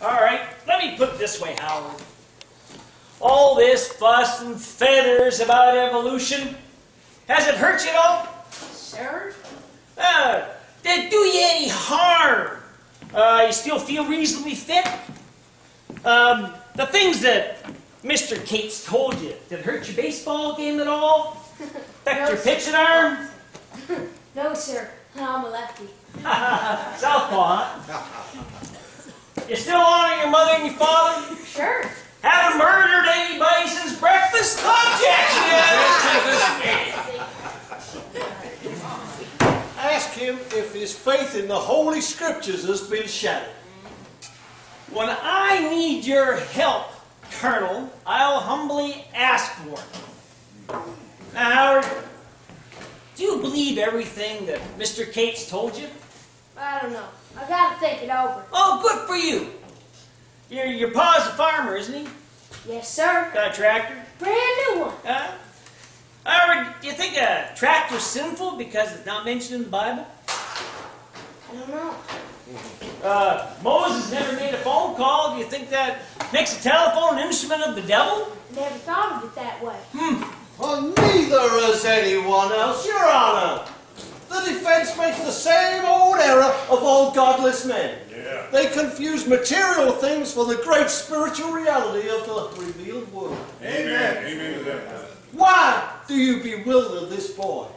All right, let me put it this way, Howard. All this fuss and feathers about evolution, has it hurt you at all? Sir? Did it do you any harm? You still feel reasonably fit? The things that Mr. Cates told you, did it hurt your baseball game at all? Affect No, your sir. pitching arm? No, sir. I'm a lefty. Southpaw, huh? You still honor your mother and your father? Sure. Haven't murdered anybody since breakfast? Ask him if his faith in the Holy Scriptures has been shattered. When I need your help, Colonel, I'll humbly ask for it. Now, Howard, do you believe everything that Mr. Cates told you? I don't know. I gotta think it over. Oh, good for you. Your pa's a farmer, isn't he? Yes, sir. Got a tractor? Brand new one. Howard, do you think a tractor's sinful because it's not mentioned in the Bible? I don't know. Moses never made a phone call. Do you think that makes a telephone an instrument of the devil? Never thought of it that way. Well, neither has anyone else, Your Honor. The defense makes the same old error of all godless men. Yeah. They confuse material things for the great spiritual reality of the revealed word. Amen. Amen to that. Why do you bewilder this boy?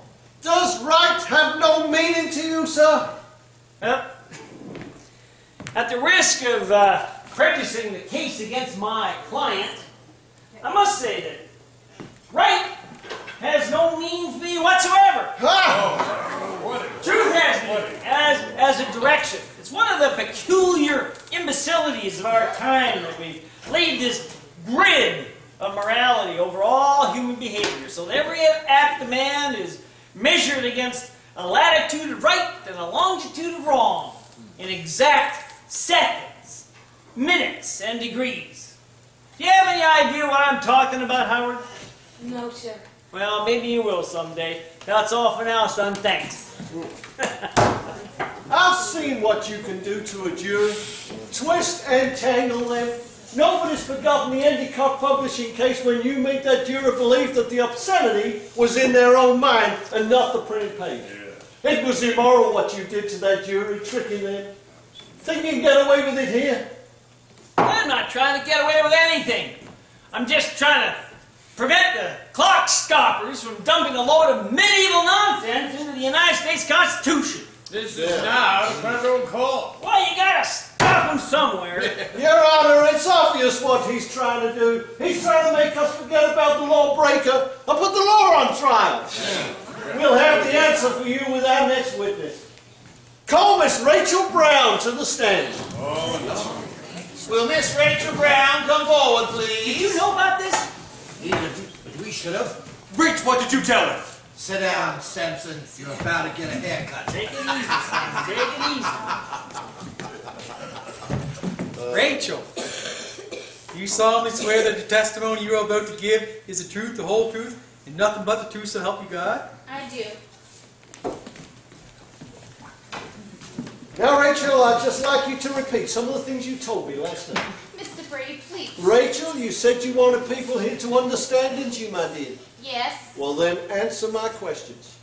Does right have no meaning to you, sir? Well, at the risk of prejudicing the case against my client, I must say that right has no meaning for me whatsoever. Truth has meaning as a direction. It's one of the peculiar imbecilities of our time that we've laid this grid of morality over all human behavior, so that every act of man is measured against a latitude of right and a longitude of wrong in exact seconds, minutes, and degrees. Do you have any idea what I'm talking about, Howard? No, sir. Well, maybe you will someday. That's all for now, son. Thanks. I've seen what you can do to a jury. Twist and tangle them. Nobody's forgotten the Endicott publishing case when you made that juror believe that the obscenity was in their own mind and not the printed page. Yeah. It was immoral what you did to that jury, tricking them. Think you can get away with it here? I'm not trying to get away with anything. I'm just trying to prevent the clock stoppers from dumping a load of medieval nonsense into the United States Constitution. This is now a federal court. Well, you gotta stop them somewhere. Your Honor, it's obvious what he's trying to do. He's trying to make us forget about the lawbreaker and put the law on trial. We'll have the answer for you with our next witness. Call Miss Rachel Brown to the stand. Will Miss Rachel Brown come forward, please? Did you know about this? We should have. Rich, what did you tell her? Sit down, Simpson. You're about to get a haircut. Take it easy, son. Take it easy. Rachel, you solemnly swear that the testimony you are about to give is the truth, the whole truth, and nothing but the truth, so help you God? I do. Now, Rachel, I'd just like you to repeat some of the things you told me last night. Mr. Brady, please. Rachel, you said you wanted people here to understand, didn't you, my dear? Yes. Well, then answer my questions.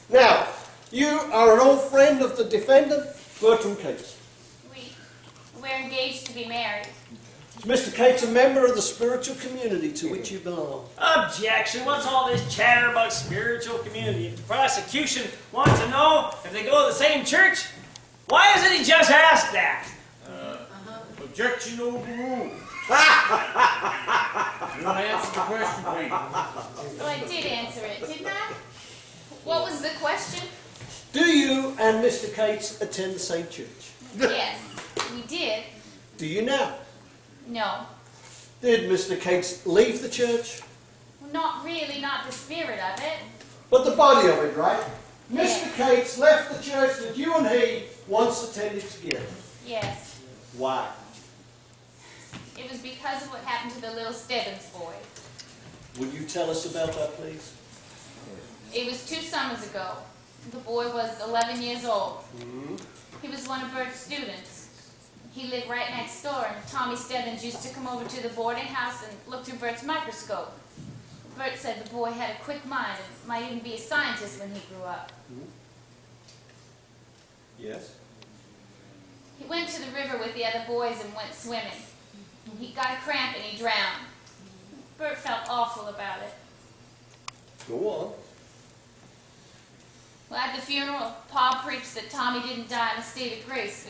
Now, you are an old friend of the defendant, Bertram Cates. We're engaged to be married. Is Mr. Cates a member of the spiritual community to which you belong? Objection. What's all this chatter about spiritual community? If the prosecution wants to know if they go to the same church, why doesn't he just ask that? Objection overruled. You want to answer the question, please? Well, I did answer it, didn't I? What was the question? Do you and Mr. Cates attend the same church? Yes, we did. Do you now? No. Did Mr. Cates leave the church? Well, not really, not the spirit of it. But the body of it, right? Yeah. Mr. Cates left the church that you and he once attended together. Yes. Why? It was because of what happened to the little Stebbins boy. Will you tell us about that, please? It was 2 summers ago. The boy was 11 years old. Mm-hmm. He was one of Bert's students. He lived right next door, and Tommy Stebbins used to come over to the boarding house and look through Bert's microscope. Bert said the boy had a quick mind and might even be a scientist when he grew up. Yes? He went to the river with the other boys and went swimming. He got a cramp and he drowned. Bert felt awful about it. Go on. Well, at the funeral, Pa preached that Tommy didn't die in a state of grace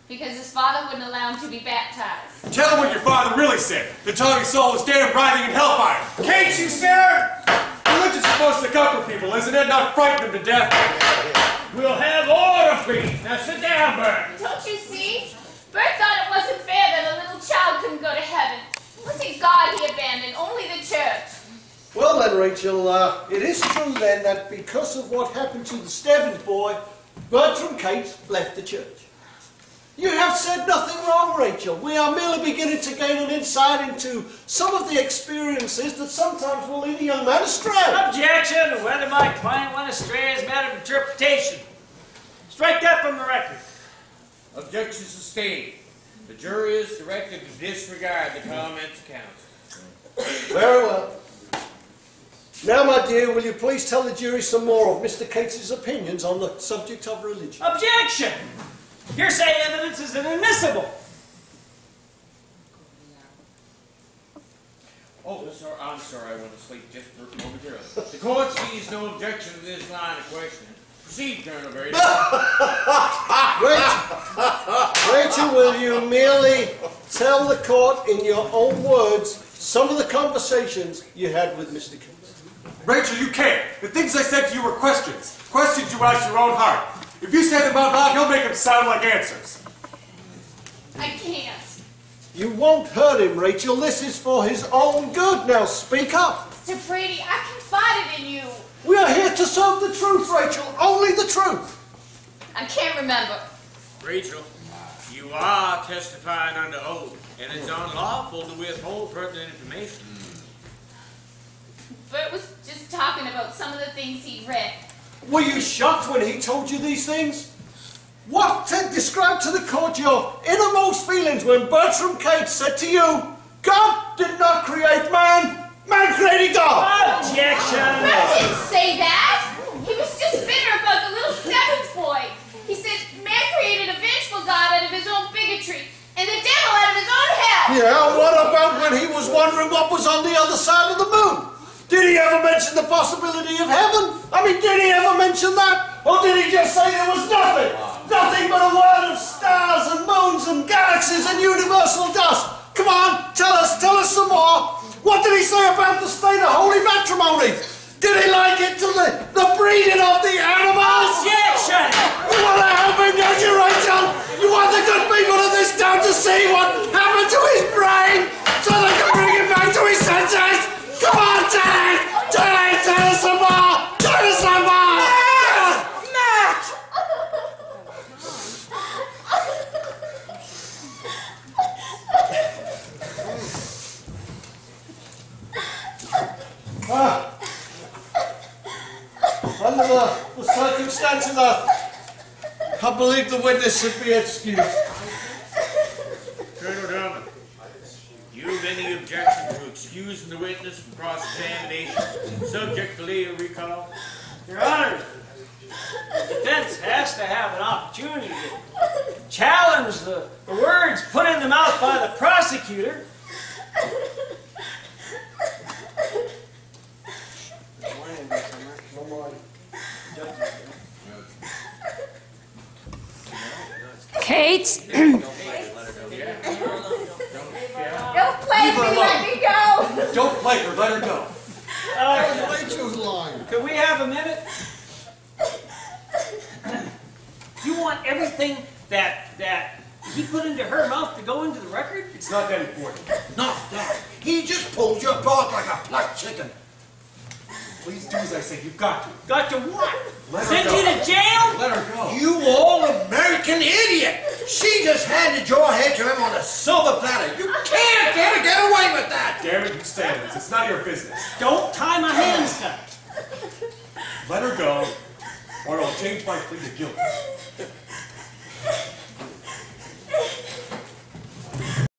because his father wouldn't allow him to be baptized. Tell him what your father really said. That Tommy's soul is dead and writhing in hellfire. Can't you, sir? Religion's supposed to comfort people, isn't it? Not frighten them to death. We'll have order, please. Now sit down, Bert. Don't you see? Bert thought it wasn't fair that a little child couldn't go to heaven. It wasn't God he abandoned, only the church. Well then, Rachel, it is true then that because of what happened to the Stebbins boy, Bertram Cates left the church. You have said nothing wrong, Rachel. We are merely beginning to gain an insight into some of the experiences that sometimes will lead a young man astray. Objection! Whether my client went astray is a matter of interpretation. Strike that from the record. Objection sustained. The jury is directed to disregard the comments of counsel. Very well. Now, my dear, will you please tell the jury some more of Mr. Cates' opinions on the subject of religion? Objection! Hearsay evidence is inadmissible. Oh, sir, I'm sorry. I went to sleep just momentarily. The court sees no objection to this line of questioning. Proceed, Colonel Brady. Rachel, will you merely tell the court in your own words some of the conversations you had with Mr. Cates? Rachel, you can't. The things I said to you were questions. Questions you asked your own heart. If you say them out loud, he'll make them sound like answers. I can't. You won't hurt him, Rachel. This is for his own good. Now speak up. Mr. Brady, I confided in you. We are here to serve the truth, Rachel. Only the truth. I can't remember. Rachel, you are testifying under oath, and it's unlawful to withhold pertinent information. Bert was just talking about some of the things he'd read. Were you shocked when he told you these things? What? Describe to the court your innermost feelings when Bertram Cates said to you, God did not create man, man created God. Objection! Bert didn't say that. He was just bitter about the little Stebbins boy. He said man created a vengeful God out of his own bigotry and the devil out of his own hell. Yeah, what about when he was wondering what was on the other side of the moon? Did he ever mention the possibility of heaven? I mean, did he ever mention that? Or did he just say there was nothing? Nothing but a world of stars and moons and galaxies and universal dust. Come on, tell us some more. What did he say about the state of holy matrimony? Did he like it to the breeding of the animals? Objection! Well, I hope he does, you, Rachel. You want the good people of this town to see what happened to his brain so they can bring him back to his senses. Come on, Teddy! Teddy, tell us some more! Tell us some more! Matt! Under the circumstances, I believe the witness should be excused. Colonel Drummond, you have any objection to excusing the witness from cross-examination, subject to legal recall? Your Honor, the defense has to have an opportunity to challenge the words put in the mouth by the prosecutor. Kate? Don't play with me, let me go. Don't play her, let her go. Rachel's lying. Could we have a minute? You want everything that he put into her mouth to go into the record? It's not that important. Not that. He just pulled you apart like a plucked chicken. Please do as I say. You've got to. Got to what? Let her Send go. you to jail? Let her go. You all-American idiot! She just handed your head to him on a silver platter. You can't get away with that! Damn it, you stay with us. It's none of your business. Don't tie my hands tight. Let her go, or I'll change my plea to guilty.